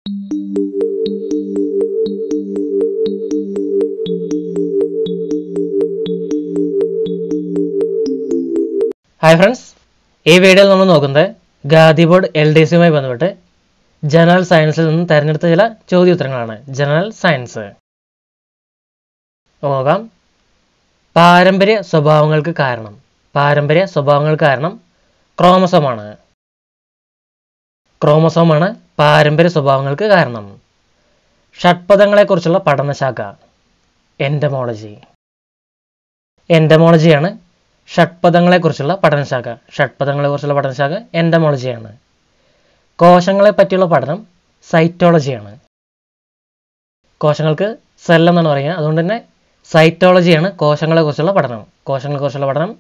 Hi friends, ഈ വീഡിയോയിൽ നമ്മൾ നോക്കുന്നത് ഖാദി ബോർഡ് LDCയുമായി ബന്ധപ്പെട്ട് ജനറൽ സയൻസിൽ നിന്ന് തിരഞ്ഞെടുത്ത ചില ചോദ്യോത്തരങ്ങളാണ്. ജനറൽ സയൻസ് നോക്കാം. പാരമ്പര്യ സ്വഭാവങ്ങൾക്ക് കാരണം ക്രോമസോമാണ്. ക്രോമസോമാണ് പാരമ്പര്യ സ്വഭാവങ്ങൾക്ക് കാരണം. ഷഡ്പദങ്ങളെക്കുറിച്ചുള്ള പഠനശാഖ എൻഡമോളജിയാണ്. ഷഡ്പദങ്ങളെക്കുറിച്ചുള്ള പഠനശാഖ എൻഡമോളജിയാണ്. കോശങ്ങളെ പറ്റിയുള്ള പഠനം സൈറ്റോളജിയാണ്. കോശങ്ങൾക്ക് സെൽ എന്നാണ് പറയുക, അതുകൊണ്ട് തന്നെ സൈറ്റോളജിയാണ് കോശങ്ങളെക്കുറിച്ചുള്ള പഠനം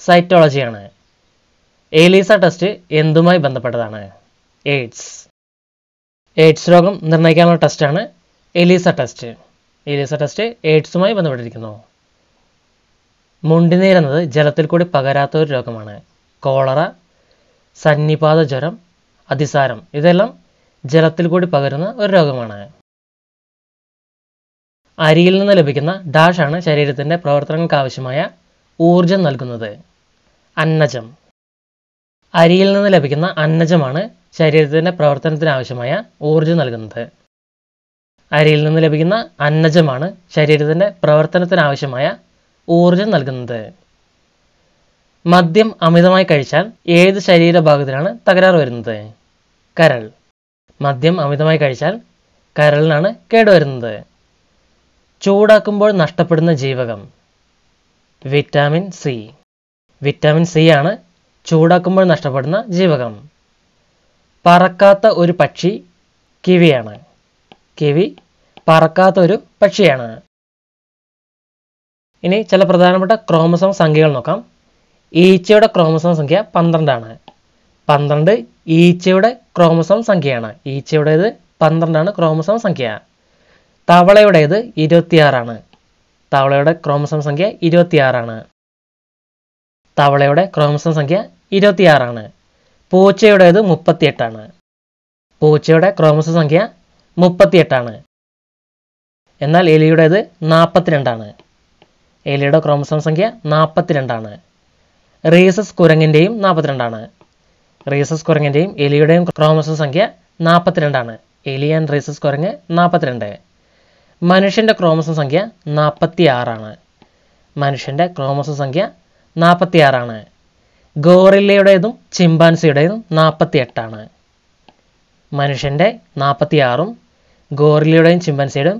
സൈറ്റോളജിയാണ്. എലീസ ടെസ്റ്റ് എന്തുമായി ബന്ധപ്പെട്ടതാണ്? എയ്ഡ്സ് രോഗം നിർണ്ണയിക്കാനുള്ള ടെസ്റ്റാണ് എലീസ ടെസ്റ്റ്. എയ്ഡ്സുമായി ബന്ധപ്പെട്ടിരിക്കുന്നു. മുണ്ടിനീർ എന്നത് ജലത്തിൽ കൂടി പകരാത്ത ഒരു രോഗമാണ്. കോളറ, സന്നിപാത ജ്വരം, അതിസാരം ഇതെല്ലാം ജലത്തിൽ കൂടി പകരുന്ന ഒരു രോഗമാണ്. അരിയിൽ നിന്ന് ലഭിക്കുന്ന ഡാഷ് ആണ് ശരീരത്തിൻ്റെ പ്രവർത്തനങ്ങൾക്ക് ആവശ്യമായ ഊർജം നൽകുന്നത്? അന്നജം. അരിയിൽ നിന്ന് ലഭിക്കുന്ന അന്നജമാണ് ശരീരത്തിൻ്റെ പ്രവർത്തനത്തിന് ആവശ്യമായ ഊർജം നൽകുന്നത്. മദ്യം അമിതമായി കഴിച്ചാൽ ഏത് ശരീരഭാഗത്തിനാണ് തകരാറ് വരുന്നത്? കരൾ. മദ്യം അമിതമായി കഴിച്ചാൽ കരളിനാണ് കേടുവരുന്നത്. ചൂടാക്കുമ്പോൾ നഷ്ടപ്പെടുന്ന ജീവകം? വിറ്റാമിൻ സി ആണ് ചൂടാക്കുമ്പോൾ നഷ്ടപ്പെടുന്ന ജീവകം. പറക്കാത്ത ഒരു പക്ഷി കിവിയാണ്. കിവി പറക്കാത്ത ഒരു പക്ഷിയാണ്. ഇനി ചില പ്രധാനപ്പെട്ട ക്രോമസോം സംഖ്യകൾ നോക്കാം. ഈച്ചയുടെ ക്രോമസോം സംഖ്യ 12 ആണ്. 12 ഈച്ചയുടെ ക്രോമസോം സംഖ്യയാണ്. ഈച്ചയുടേത് 12 ആണ് ക്രോമസോം സംഖ്യ. തവളയുടേത് 26 ആണ്. തവളയുടെ ക്രോമസോം സംഖ്യ 26 ആണ്. പൂച്ചയുടേത് 38 ആണ്. പൂച്ചയുടെ ക്രോമസോം സംഖ്യ 38 ആണ്. എന്നാൽ എലിയുടേത് 42 ആണ്. എലിയുടെ ക്രോമസോം സംഖ്യ 42 ആണ്. റീസസ് കുരങ്ങിൻ്റെയും 42 ആണ്. റീസസ് കുരങ്ങിൻ്റെയും എലിയുടെയും ക്രോമസോം സംഖ്യ 42 ആണ്. എലി ആൻഡ് റീസസ് കുരങ്ങ് 42. മനുഷ്യൻ്റെ ക്രോമസോം സംഖ്യ 46 ആണ്. മനുഷ്യൻ്റെ ക്രോമസോം സംഖ്യ 46 ആണ്. ഗോറില്ലയുടേതും ചിമ്പാൻസിയുടേതും 48 ആണ്. മനുഷ്യൻ്റെ 46ഉം ഗോറില്ലയുടെയും ചിമ്പാൻസിയുടെയും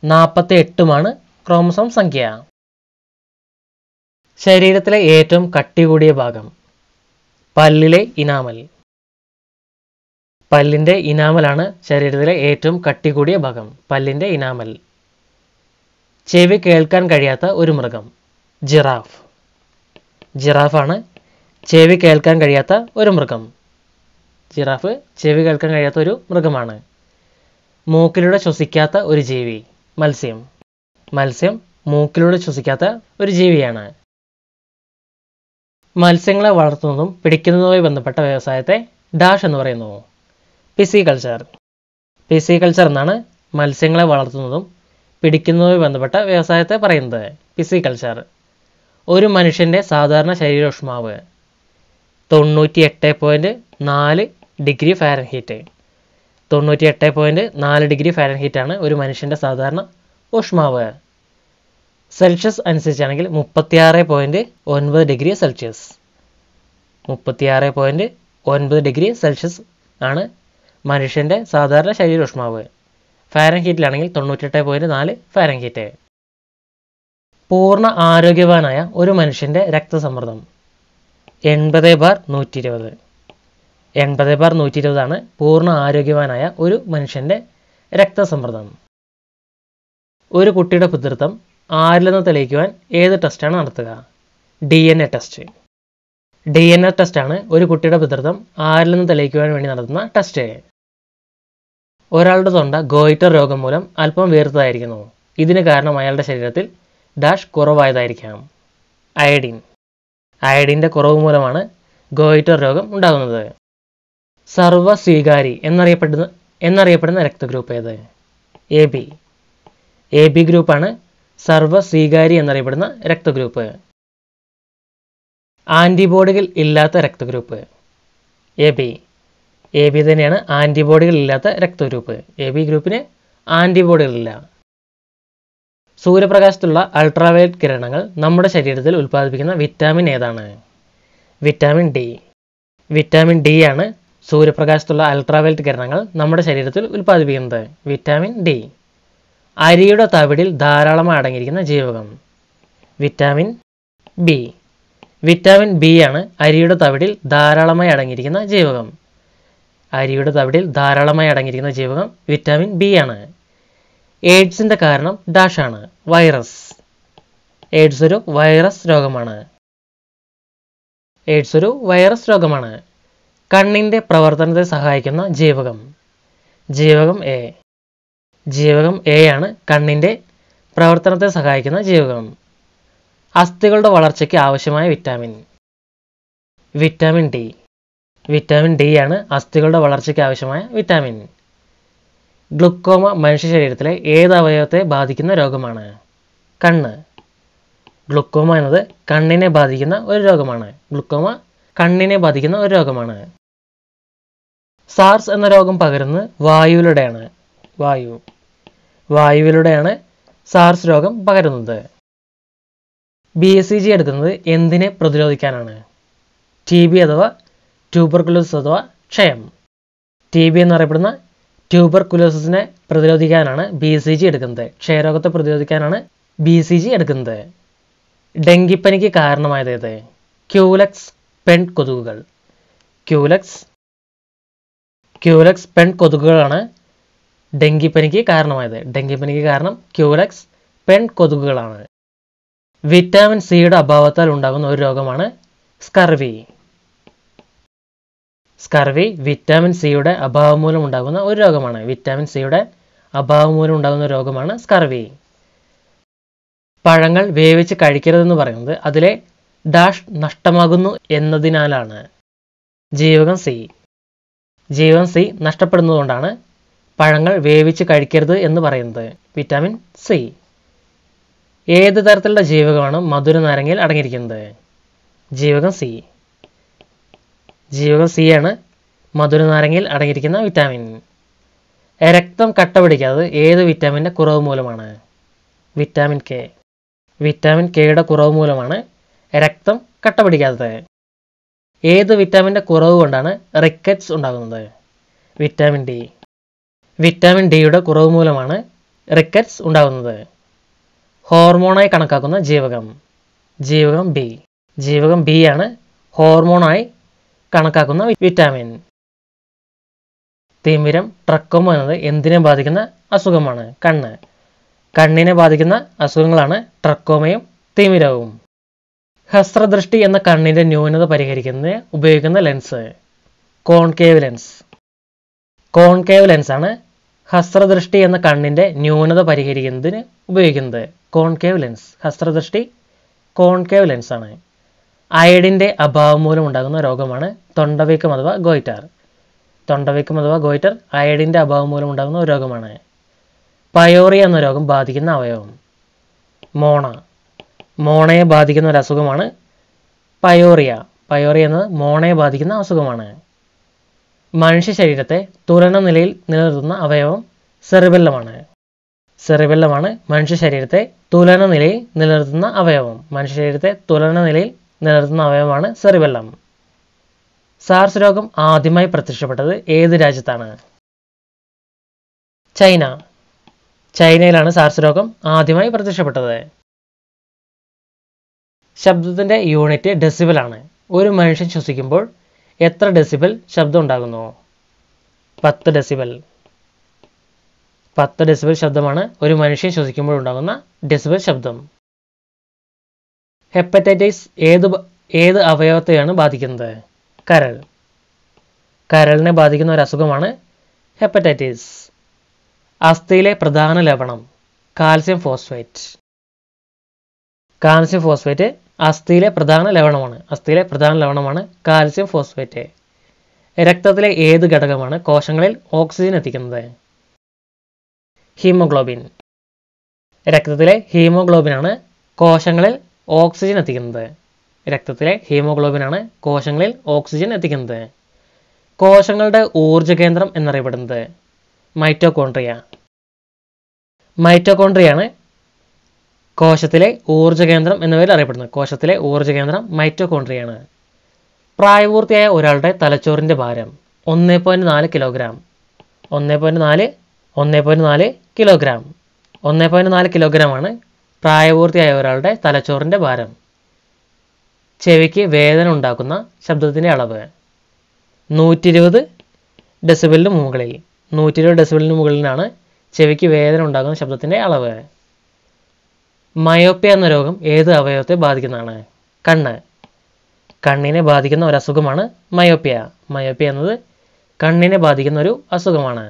48ഉമാണ് ക്രോമസോം സംഖ്യ. ശരീരത്തിലെ ഏറ്റവും കട്ടി കൂടിയ ഭാഗം? പല്ലിലെ ഇനാമൽ. പല്ലിൻ്റെ ഇനാമലാണ് ശരീരത്തിലെ ഏറ്റവും കട്ടി കൂടിയ ഭാഗം. പല്ലിൻ്റെ ഇനാമൽ. ചെവി കേൾക്കാൻ കഴിയാത്ത ഒരു മൃഗം? ജിറാഫാണ് ചെവി കേൾക്കാൻ കഴിയാത്ത ഒരു മൃഗം. ജിറാഫ് ചെവി കേൾക്കാൻ കഴിയാത്ത ഒരു മൃഗമാണ്. മൂക്കിലൂടെ ശ്വസിക്കാത്ത ഒരു ജീവി? മത്സ്യം മൂക്കിലൂടെ ശ്വസിക്കാത്ത ഒരു ജീവിയാണ്. മത്സ്യങ്ങളെ വളർത്തുന്നതും പിടിക്കുന്നതുമായി ബന്ധപ്പെട്ട വ്യവസായത്തെ ഡാഷ് എന്ന് പറയുന്നു? പിസികൾച്ചർ എന്നാണ് മത്സ്യങ്ങളെ വളർത്തുന്നതും പിടിക്കുന്നതുമായി ബന്ധപ്പെട്ട വ്യവസായത്തെ പറയുന്നത്. പിസികൾച്ചർ. ഒരു മനുഷ്യൻ്റെ സാധാരണ ശരീരോഷ്മാവ്? 98.4 ഡിഗ്രി ഫാരൻഹീറ്റ്. 98.4 ഡിഗ്രി ഫാരൻഹീറ്റ് ആണ് ഒരു മനുഷ്യൻ്റെ സാധാരണ ഊഷ്മാവ്. സെൽഷ്യസ് അനുസരിച്ചാണെങ്കിൽ 36.9 ഡിഗ്രി സെൽഷ്യസ്. 36.9 ഡിഗ്രി സെൽഷ്യസ് ആണ് മനുഷ്യൻ്റെ സാധാരണ ശരീരോഷ്മാവ്. ഫാരൻഹീറ്റിലാണെങ്കിൽ 98.4 ഫാരൻഹീറ്റ്. പൂർണ്ണ ആരോഗ്യവാനായ ഒരു മനുഷ്യൻ്റെ രക്തസമ്മർദ്ദം? 80/120. 80/120 ആണ് പൂർണ്ണ ആരോഗ്യവാനായ ഒരു മനുഷ്യൻ്റെ രക്തസമ്മർദ്ദം. ഒരു കുട്ടിയുടെ പിതൃത്വം ആരിലെന്ന് തെളിയിക്കുവാൻ ഏത് ടെസ്റ്റാണ് നടത്തുക? DNA test. DNA ടെസ്റ്റാണ് ഒരു കുട്ടിയുടെ പിതൃത്വം ആരിലെന്ന് തെളിയിക്കുവാൻ വേണ്ടി നടത്തുന്ന ടെസ്റ്റ്. ഒരാളുടെ തൊണ്ട ഗോയിറ്റർ രോഗം മൂലം അല്പം വീർത്തതായിരിക്കുന്നു. ഇതിന് കാരണം അയാളുടെ ശരീരത്തിൽ ഡാഷ് കുറവായതായിരിക്കാം? അയഡിൻ്റെ കുറവ് മൂലമാണ് ഗോയിറ്റർ രോഗം ഉണ്ടാകുന്നത്. സർവ്വസ്വീകാരി എന്നറിയപ്പെടുന്ന എന്നറിയപ്പെടുന്ന രക്തഗ്രൂപ്പ് ഏത്? A B. എ ബി ഗ്രൂപ്പാണ് സർവ്വസ്വീകാരി എന്നറിയപ്പെടുന്ന രക്തഗ്രൂപ്പ്. ആൻറ്റിബോഡികൾ ഇല്ലാത്ത രക്തഗ്രൂപ്പ് എ ബി. എ ബി തന്നെയാണ് ആൻറ്റിബോഡികൾ ഇല്ലാത്ത രക്തഗ്രൂപ്പ്. എ ബി ഗ്രൂപ്പിന് ആൻറ്റിബോഡികളില്ല. സൂര്യപ്രകാശത്തുള്ള അൾട്രാവയലറ്റ് കിരണങ്ങൾ നമ്മുടെ ശരീരത്തിൽ ഉൽപ്പാദിപ്പിക്കുന്ന വിറ്റാമിൻ ഏതാണ്? Vitamin D. വിറ്റാമിൻ ഡി ആണ് സൂര്യപ്രകാശത്തുള്ള അൾട്രാവയലറ്റ് കിരണങ്ങൾ നമ്മുടെ ശരീരത്തിൽ ഉൽപ്പാദിപ്പിക്കുന്നത്. Vitamin D. അരിയുടെ തവിടിൽ ധാരാളമായി അടങ്ങിയിരിക്കുന്ന ജീവകം വിറ്റാമിൻ ബി. വിറ്റാമിൻ ബി ആണ് അരിയുടെ തവിടിൽ ധാരാളമായി അടങ്ങിയിരിക്കുന്ന ജീവകം. അരിയുടെ തവിടിൽ ധാരാളമായി അടങ്ങിയിരിക്കുന്ന ജീവകം വിറ്റാമിൻ ബി ആണ്. എയ്ഡ്സിൻ്റെ കാരണം ഡാഷാണ്, വൈറസ്. എയ്ഡ്സ് ഒരു വൈറസ് രോഗമാണ്. എയ്ഡ്സ് ഒരു വൈറസ് രോഗമാണ്. കണ്ണിൻ്റെ പ്രവർത്തനത്തെ സഹായിക്കുന്ന ജീവകം ജീവകം എ. ജീവകം എ ആണ് കണ്ണിൻ്റെ പ്രവർത്തനത്തെ സഹായിക്കുന്ന ജീവകം. അസ്ഥികളുടെ വളർച്ചയ്ക്ക് ആവശ്യമായ vitamin vitamin D. Vitamin D ആണ് അസ്ഥികളുടെ വളർച്ചയ്ക്ക് ആവശ്യമായ വിറ്റാമിൻ. ഗ്ലുക്കോമ മനുഷ്യ ശരീരത്തിലെ ഏത് അവയവത്തെ ബാധിക്കുന്ന രോഗമാണ്? കണ്ണ്. ഗ്ലുക്കോമ എന്നത് കണ്ണിനെ ബാധിക്കുന്ന ഒരു രോഗമാണ്. ഗ്ലുക്കോമ കണ്ണിനെ ബാധിക്കുന്ന ഒരു രോഗമാണ്. സാർസ് എന്ന രോഗം പകരുന്നത് വായുവിലൂടെയാണ്. വായുവിലൂടെയാണ് സാർസ് രോഗം പകരുന്നത്. BCG എടുക്കുന്നത് എന്തിനെ പ്രതിരോധിക്കാനാണ്? TB അഥവാ ട്യൂബർകുലോസിസ് അഥവാ ക്ഷയം. TB എന്നറിയപ്പെടുന്ന ട്യൂബർകുലോസിസിനെ പ്രതിരോധിക്കാനാണ് BCG എടുക്കുന്നത്. ക്ഷയരോഗത്തെ പ്രതിരോധിക്കാനാണ് BCG എടുക്കുന്നത്. ഡെങ്കിപ്പനിക്ക് കാരണമായത് ഏത്? ക്യൂലെക്സ് പെൺ കൊതുകുകൾ. ക്യൂലെക്സ് പെൺ കൊതുകുകളാണ് ഡെങ്കിപ്പനിക്ക് കാരണമായത്. ഡെങ്കിപ്പനിക്ക് കാരണം ക്യൂലെക്സ് പെൺ കൊതുകുകളാണ്. വിറ്റാമിൻ സിയുടെ അഭാവത്താൽ ഉണ്ടാകുന്ന ഒരു രോഗമാണ് സ്കർവി. സ്കർവി വിറ്റാമിൻ സിയുടെ അഭാവം മൂലം ഉണ്ടാകുന്ന ഒരു രോഗമാണ്. വിറ്റാമിൻ സിയുടെ അഭാവം മൂലം ഉണ്ടാകുന്ന രോഗമാണ് സ്കർവി. പഴങ്ങൾ വേവിച്ച് കഴിക്കരുതെന്ന് പറയുന്നത് അതിലെ ഡാഷ് നഷ്ടമാകുന്നു എന്നതിനാലാണ്. ജീവകം സി. ജീവകം സി നഷ്ടപ്പെടുന്നതുകൊണ്ടാണ് പഴങ്ങൾ വേവിച്ച് കഴിക്കരുത് എന്ന് പറയുന്നത്. Vitamin C. ഏത് തരത്തിലുള്ള ജീവകമാണ് മധുര നാരങ്ങയിൽ അടങ്ങിയിരിക്കുന്നത്? ജീവകം സി. ജീവകം സി ആണ് മധുര നാരങ്ങയിൽ അടങ്ങിയിരിക്കുന്ന വിറ്റാമിൻ. രക്തം കട്ട പിടിക്കാത്തത് ഏത് വിറ്റാമിൻ്റെ കുറവ് മൂലമാണ്? Vitamin K. വിറ്റാമിൻ കെയുടെ കുറവ് മൂലമാണ് രക്തം കട്ട പിടിക്കാത്തത്. ഏത് വിറ്റാമിൻ്റെ കുറവ് കൊണ്ടാണ് റിക്കറ്റ്സ് ഉണ്ടാകുന്നത്? Vitamin D. വിറ്റാമിൻ ഡിയുടെ കുറവ് മൂലമാണ് റിക്കറ്റ്സ് ഉണ്ടാകുന്നത്. ഹോർമോണായി കണക്കാക്കുന്ന ജീവകം ബി. ജീവകം ബി ആണ് ഹോർമോണായി കണക്കാക്കുന്ന വിറ്റാമിൻ. തിമിരം ട്രക്കോമ എന്നത് എന്തിനെ ബാധിക്കുന്ന അസുഖമാണ്? കണ്ണിനെ ബാധിക്കുന്ന അസുഖങ്ങളാണ് ട്രക്കോമയും തിമിരവും. ഹസ്രദൃഷ്ടി എന്ന കണ്ണിൻ്റെ ന്യൂനത പരിഹരിക്കുന്നതിന് ഉപയോഗിക്കുന്ന ലെൻസ് കോൺകേവ് ലെൻസ്. കോൺകേവ് ലെൻസാണ് ഹസ്രദൃഷ്ടി എന്ന കണ്ണിൻ്റെ ന്യൂനത പരിഹരിക്കുന്നതിന് ഉപയോഗിക്കുന്നത്. Concave lens. ഹസ്രദൃഷ്ടി കോൺകേവ് ലെൻസാണ്. അയഡിൻ്റെ അഭാവം മൂലം ഉണ്ടാകുന്ന രോഗമാണ് തൊണ്ടവീക്കം അഥവാ ഗോയിറ്റർ. തൊണ്ടവീക്കം അഥവാ ഗോയിറ്റർ അയഡിൻ്റെ അഭാവം മൂലം ഉണ്ടാകുന്ന ഒരു രോഗമാണ്. പയോറിയ എന്ന രോഗം ബാധിക്കുന്ന അവയവം മോണയെ ബാധിക്കുന്ന ഒരു അസുഖമാണ് പയോറിയ. പയോറിയ എന്നത് മോണയെ ബാധിക്കുന്ന അസുഖമാണ്. മനുഷ്യ ശരീരത്തെ തുലന നിലയിൽ നിലനിർത്തുന്ന അവയവം സെറിബെല്ലമാണ്. സെറിബെല്ലമാണ് മനുഷ്യ ശരീരത്തെ തുലന നിലയിൽ നിലനിർത്തുന്ന അവയവം. മനുഷ്യ ശരീരത്തെ തുലന നിലയിൽ നിലനിർത്തുന്ന അവയവമാണ് സെറിബെല്ലം. സാർസ് രോഗം ആദ്യമായി പ്രത്യക്ഷപ്പെട്ടത് ഏത് രാജ്യത്താണ്? ചൈന. ചൈനയിലാണ് സാർസ് രോഗം ആദ്യമായി പ്രത്യക്ഷപ്പെട്ടത്. ശബ്ദത്തിൻ്റെ യൂണിറ്റ് ഡെസിബൽ ആണ്. ഒരു മനുഷ്യൻ ശ്വസിക്കുമ്പോൾ എത്ര ഡെസിബൽ ശബ്ദം ഉണ്ടാകുന്നു? 10 ഡെസിബൽ. 10 ഡെസിബൽ ശബ്ദമാണ് ഒരു മനുഷ്യൻ ശ്വസിക്കുമ്പോൾ ഉണ്ടാകുന്ന ഡെസിബൽ ശബ്ദം. ഹെപ്പറ്റൈറ്റിസ് ഏത് അവയവത്തെയാണ് ബാധിക്കുന്നത്? കരളിനെ ബാധിക്കുന്ന ഒരു അസുഖമാണ് ഹെപ്പറ്റൈറ്റിസ്. അസ്ഥിയിലെ പ്രധാന ലവണം കാൽസ്യം ഫോസ്ഫേറ്റ്. കാൽസ്യം ഫോസ്ഫേറ്റ് അസ്ഥിയിലെ പ്രധാന ലവണമാണ്. Calcium phosphate. രക്തത്തിലെ ഏത് ഘടകമാണ് കോശങ്ങളിൽ ഓക്സിജൻ എത്തിക്കുന്നത്? ഹീമോഗ്ലോബിൻ. രക്തത്തിലെ ഹീമോഗ്ലോബിനാണ് കോശങ്ങളിൽ ഓക്സിജൻ എത്തിക്കുന്നത്. രക്തത്തിലെ ഹീമോഗ്ലോബിനാണ് കോശങ്ങളിൽ ഓക്സിജൻ എത്തിക്കുന്നത്. കോശങ്ങളുടെ ഊർജ്ജ കേന്ദ്രം എന്നറിയപ്പെടുന്നത് മൈറ്റോകോൺട്രിയ. മൈറ്റോകോൺട്രിയയാണ് കോശത്തിലെ ഊർജ്ജ കേന്ദ്രം എന്ന പേരിൽ അറിയപ്പെടുന്നത്. കോശത്തിലെ ഊർജ്ജ കേന്ദ്രം മൈറ്റോകോൺട്രിയയാണ്. പ്രായപൂർത്തിയായ ഒരാളുടെ തലച്ചോറിൻ്റെ ഭാരം 1.4 കിലോഗ്രാം. 1.4 കിലോഗ്രാം. 1.4 കിലോഗ്രാമാണ് പ്രായപൂർത്തിയായ ഒരാളുടെ തലച്ചോറിൻ്റെ ഭാരം. ചെവിക്ക് വേദന ഉണ്ടാക്കുന്ന ശബ്ദത്തിൻ്റെ അളവ് 120 ഡെസിബലിന് മുകളിൽ. 120 ഡെസിബലിന് മുകളിലാണ് ചെവിക്ക് വേദന ഉണ്ടാകുന്ന ശബ്ദത്തിൻ്റെ അളവ്. മയോപ്യ എന്ന രോഗം ഏത് അവയവത്തെ ബാധിക്കുന്നതാണ്? കണ്ണ്. കണ്ണിനെ ബാധിക്കുന്ന ഒരു അസുഖമാണ് മയോപ്യ. മയോപ്യ എന്നത് കണ്ണിനെ ബാധിക്കുന്ന ഒരു അസുഖമാണ്.